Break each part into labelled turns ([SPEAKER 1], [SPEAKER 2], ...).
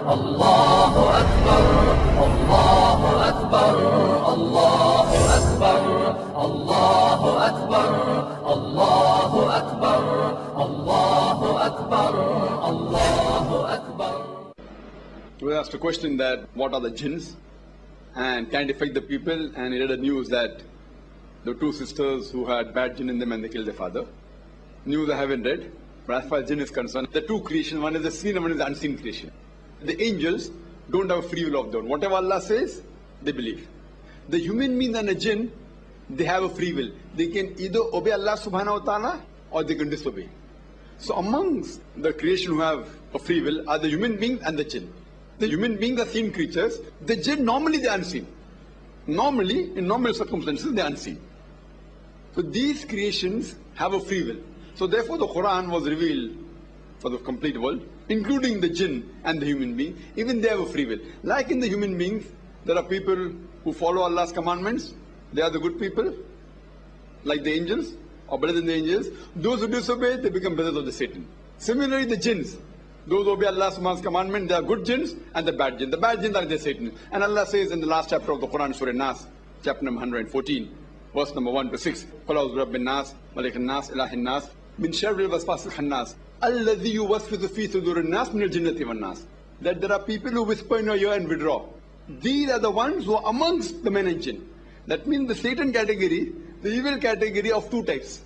[SPEAKER 1] Allahu Akbar, Allahu Akbar, Allahu Akbar, Allahu Akbar, Allahu Akbar, Allahu Akbar, Allahu Akbar.
[SPEAKER 2] We asked a question that what are the jinns and can it affect the people, and he read a news that the two sisters who had bad jinn in them and they killed their father. News I haven't read, but as far as jinn is concerned, the two creations, one is the seen and one is the unseen creation. The angels don't have a free will of their own. Whatever Allah says, they believe. The human beings and the jinn, they have a free will. They can either obey Allah subhanahu wa ta'ala or they can disobey. So amongst the creation who have a free will are the human beings and the jinn. The human beings are seen creatures. The jinn, normally they are unseen. Normally, in normal circumstances, they are unseen. So these creations have a free will. So therefore the Quran was revealed for the complete world, including the jinn and the human being. Even they have a free will. Like in the human beings, there are people who follow Allah's commandments. They are the good people, like the angels, or better than the angels. Those who disobey, they become brothers of the Satan. Similarly, the jinns, those who obey Allah's commandment, they are good jinns and the bad jinns. The bad jinns are the Satan. And Allah says in the last chapter of the Quran, Surah Nas, chapter number 114, verse number 1 to 6, قُلْ أَعُوذُ بِرَبِّ النَّاسِ مَلِكِ النَّاسِ إِلَٰهِ النَّاسِ مِنْ شَرِّ الْوَسْوَاسِ الْخَنَّاسِ الَّذِي يُوَسْوِسُ فِي صُدُورِ النَّاسِ مِنَ الْجِنَّةِ وَالنَّاسِ. That there are people who whisper in your ear and withdraw. These are the ones who are amongst the men and jinn. That means the Satan category, the evil category of two types.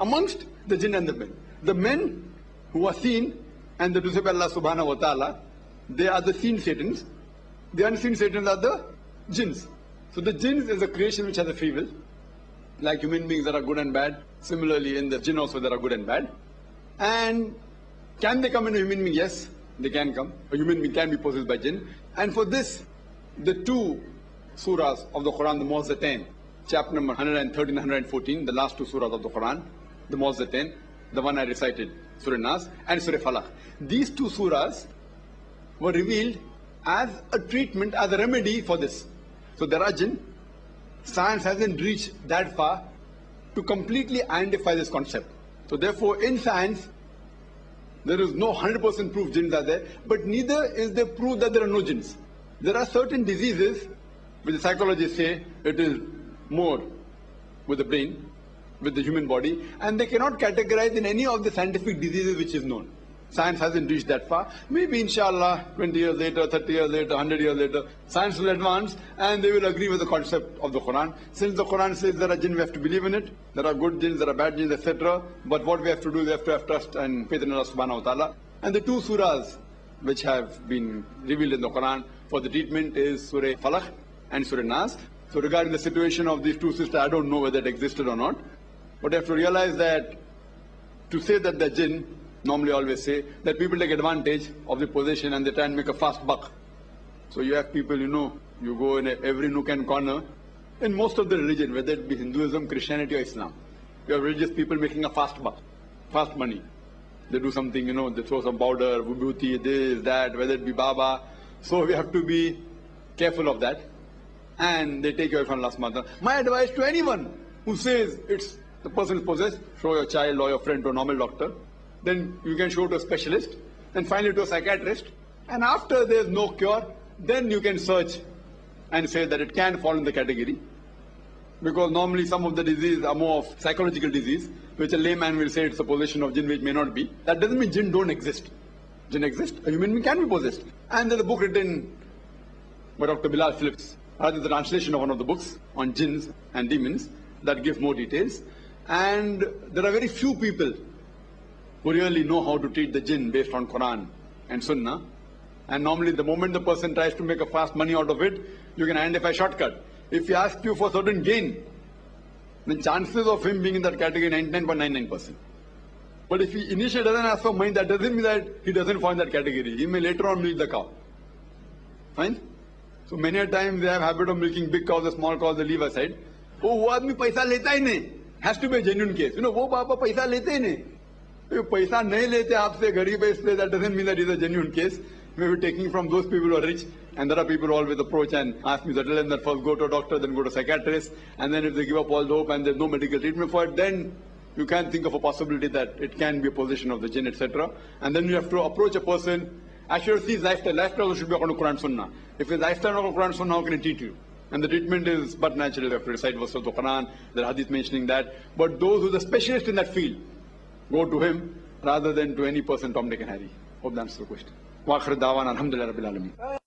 [SPEAKER 2] Amongst the jinn and the men. The men who are seen and the disobey Allah subhanahu wa ta'ala, they are the seen Satans. The unseen Satans are the jinns. So the jinns is a creation which has a free will. Like human beings, there are good and bad. Similarly, in the jinn also there are good and bad. And can they come in a human being? Yes, they can come. A human being can be possessed by jinn. And for this, the two surahs of the Quran, the Mu'awwidhatayn, chapter number 113 and 114, the last two surahs of the Quran, the Mu'awwidhatayn, the one I recited, Surah Nas and Surah Falaq. These two surahs were revealed as a treatment, as a remedy for this. So there are jinn. Science hasn't reached that far to completely identify this concept. So therefore, in science, there is no 100% proof jinns are there, but neither is there proof that there are no jinns. There are certain diseases which the psychologists say it is more with the brain, with the human body, and they cannot categorize in any of the scientific diseases which is known. Science hasn't reached that far. Maybe inshallah 20 years later, 30 years later, 100 years later, science will advance and they will agree with the concept of the Quran. Since the Quran says there are jinn, we have to believe in it. There are good jinns, there are bad jinns, etc. But what we have to do, we have to have trust and faith in Allah subhanahu wa ta'ala. And the two surahs which have been revealed in the Quran for the treatment is Surah Falaq and Surah Nas. So regarding the situation of these two sisters, I don't know whether it existed or not. But you have to realize that to say that the jinn, normally always say that people take advantage of the possession and they try and make a fast buck. So you have people, you go in every nook and corner, in most of the religion, whether it be Hinduism, Christianity or Islam, you have religious people making a fast buck, fast money. They do something, they throw some powder, vibhuti, this, that, whether it be Baba. So we have to be careful of that. And they take away from Allah's mother. My advice to anyone who says the person is possessed, show your child or your friend to a normal doctor. Then you can show to a specialist, and finally to a psychiatrist. And after there is no cure, then you can search and say that it can fall in the category. Because normally some of the diseases are more of psychological disease, which a layman will say it's a possession of jinn, which may not be. That doesn't mean jinn don't exist. Jinn exist. A human being can be possessed. And there's a book written by Dr. Bilal Phillips. That is the translation of one of the books on jinns and demons that gives more details. And there are very few people who really know how to treat the jinn based on Quran and Sunnah. And normally the moment the person tries to make a fast money out of it, you can identify a shortcut. If he asks you for certain gain, then chances of him being in that category 99.99%. But if he initially doesn't ask for money, that doesn't mean that he doesn't fall in that category. He may later on milk the cow. Fine? So many a times they have habit of milking big cows, the small cows, they leave aside. Oh, wo aadmi paisa leta hi nahi. Has to be a genuine case. Wo baba paisa lete hi nahi. If paisa nahi lete aapse gareeb hai isliye, that doesn't mean that it's a genuine case. Maybe taking from those people who are rich, and there are people who always approach and ask me, tell them that first go to a doctor, then go to a psychiatrist, and then if they give up all the hope and there's no medical treatment for it, then you can think of a possibility that it can be a possession of the jinn, etc. And then you have to approach a person Actually, see his lifestyle. Lifestyle should be according to Quran Sunnah. If his lifestyle is not according to Quran Sunnah, how can he treat you? And the treatment is but natural. You have to recite verses of the Quran, the hadith mentioning that. But those who are the specialist in that field, go to him rather than to any person, Tom, Dick and Harry. Hope that answers the question. Wa akhir da'wana alhamdulillah rabbil alameen.